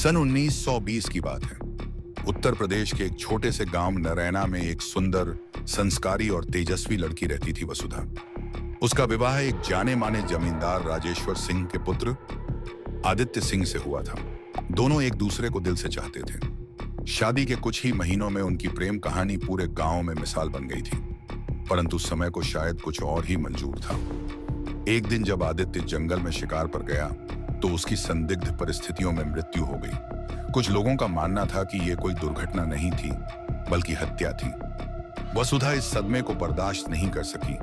सन 1920 की बात है। उत्तर प्रदेश के एक छोटे से गांव नरैना में एक सुंदर, संस्कारी और तेजस्वी लड़की रहती थी, वसुधा। उसका विवाह एक जाने माने जमींदार राजेश्वर सिंह के पुत्र आदित्य सिंह से हुआ था। दोनों एक दूसरे को दिल से चाहते थे। शादी के कुछ ही महीनों में उनकी प्रेम कहानी पूरे गांव में मिसाल बन गई थी, परंतु समय को शायद कुछ और ही मंजूर था। एक दिन जब आदित्य जंगल में शिकार पर गया तो उसकी संदिग्ध परिस्थितियों में मृत्यु हो गई। कुछ लोगों का मानना था कि यह कोई दुर्घटना नहीं थी, बल्कि हत्या थी। वसुधा इस सदमे को बर्दाश्त नहीं कर सकी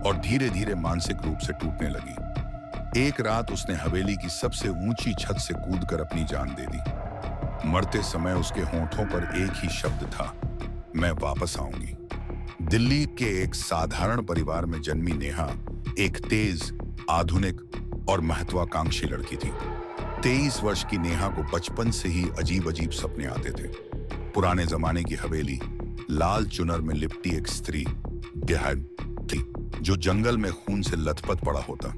और धीरे धीरे मानसिक रूप से टूटने लगी। एक रात उसने हवेली की सबसे ऊंची छत से कूदकर अपनी जान दे दी। मरते समय उसके होंठों पर एक ही शब्द था, मैं वापस आऊंगी। दिल्ली के एक साधारण परिवार में जन्मी नेहा एक तेज, आधुनिक और महत्वाकांक्षी लड़की थी। 23 वर्ष की नेहा को बचपन से ही अजीब अजीब सपने आते थे। पुराने जमाने की हवेली, लाल चुनर में लिपटी एक स्त्री बेहद थी जो जंगल में खून से लथपथ पड़ा होता।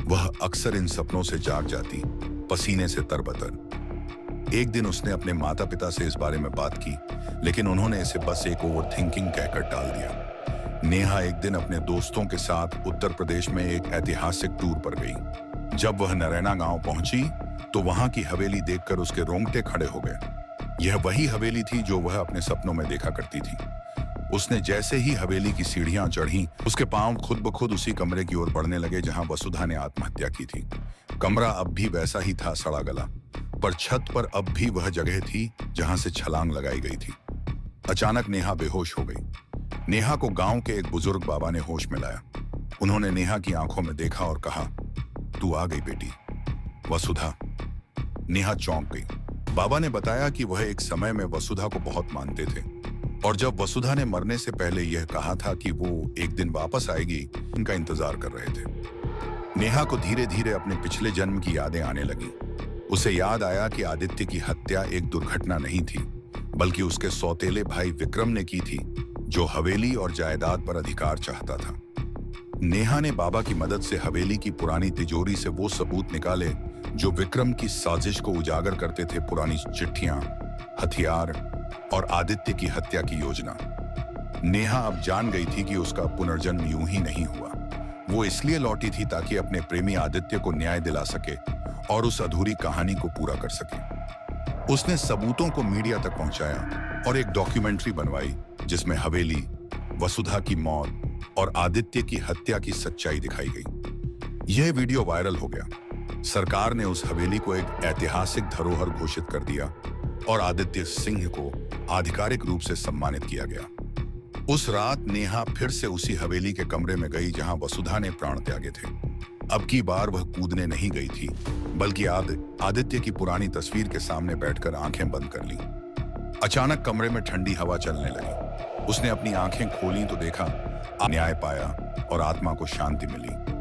वह अक्सर इन सपनों से जाग जाती, पसीने से तरबतर। एक दिन उसने अपने माता पिता से इस बारे में बात की, लेकिन उन्होंने इसे बस एक ओवरथिंकिंग कहकर टाल दिया। नेहा एक दिन अपने दोस्तों के साथ उत्तर प्रदेश में एक ऐतिहासिक टूर पर गई। जब वह नरैना गांव पहुंची तो वहां की हवेली देखकर उसके रोंगटे खड़े हो गए। यह वही हवेली थी जो वह अपने सपनों में देखा करती थी। उसने जैसे ही हवेली की सीढ़ियां चढ़ी, उसके पांव खुद ब खुद उसी कमरे की ओर बढ़ने लगे जहां वसुधा ने आत्महत्या की थी। कमरा अब भी वैसा ही था, सड़ा गला, पर छत पर अब भी वह जगह थी जहां से छलांग लगाई गई थी। अचानक नेहा बेहोश हो गई। नेहा को गांव के एक बुजुर्ग बाबा ने होश में लाया। उन्होंने नेहा की आंखों में देखा और कहा, तू आ गई बेटी। वसुधा। नेहा चौंक गई। बाबा ने बताया कि वह एक समय में वसुधा को बहुत मानते थे और जब वसुधा ने मरने से पहले यह कहा था कि वो एक दिन वापस आएगी, उनका इंतजार कर रहे थे। नेहा को धीरे धीरे अपने पिछले जन्म की यादें आने लगी। उसे याद आया कि आदित्य की हत्या एक दुर्घटना नहीं थी, बल्कि उसके सौतेले भाई विक्रम ने की थी, जो हवेली और जायदाद पर अधिकार चाहता था। नेहा ने बाबा की मदद से हवेली की पुरानी तिजोरी से वो सबूत निकाले जो विक्रम की साजिश को उजागर करते थे। पुरानी चिट्ठियां, हथियार और आदित्य की हत्या की योजना। नेहा अब जान गई थी कि उसका पुनर्जन्म यूं ही नहीं हुआ। वो इसलिए लौटी थी ताकि अपने प्रेमी आदित्य को न्याय दिला सके और उस अधूरी कहानी को पूरा कर सके। उसने सबूतों को मीडिया तक पहुंचाया और एक डॉक्यूमेंट्री बनवाई जिसमें हवेली, वसुधा की मौत और आदित्य की हत्या की सच्चाई दिखाई गई। यह वीडियो वायरल हो गया। सरकार ने उस हवेली को एक ऐतिहासिक धरोहर घोषित कर दिया और आदित्य सिंह को आधिकारिक रूप से सम्मानित किया गया। उस रात नेहा फिर से उसी हवेली के कमरे में गई जहां वसुधा ने प्राण त्यागे थे। अब की बार वह कूदने नहीं गई थी, बल्कि आदित्य की पुरानी तस्वीर के सामने बैठकर आंखें बंद कर ली। अचानक कमरे में ठंडी हवा चलने लगी। उसने अपनी आंखें खोली तो देखा, न्याय पाया और आत्मा को शांति मिली।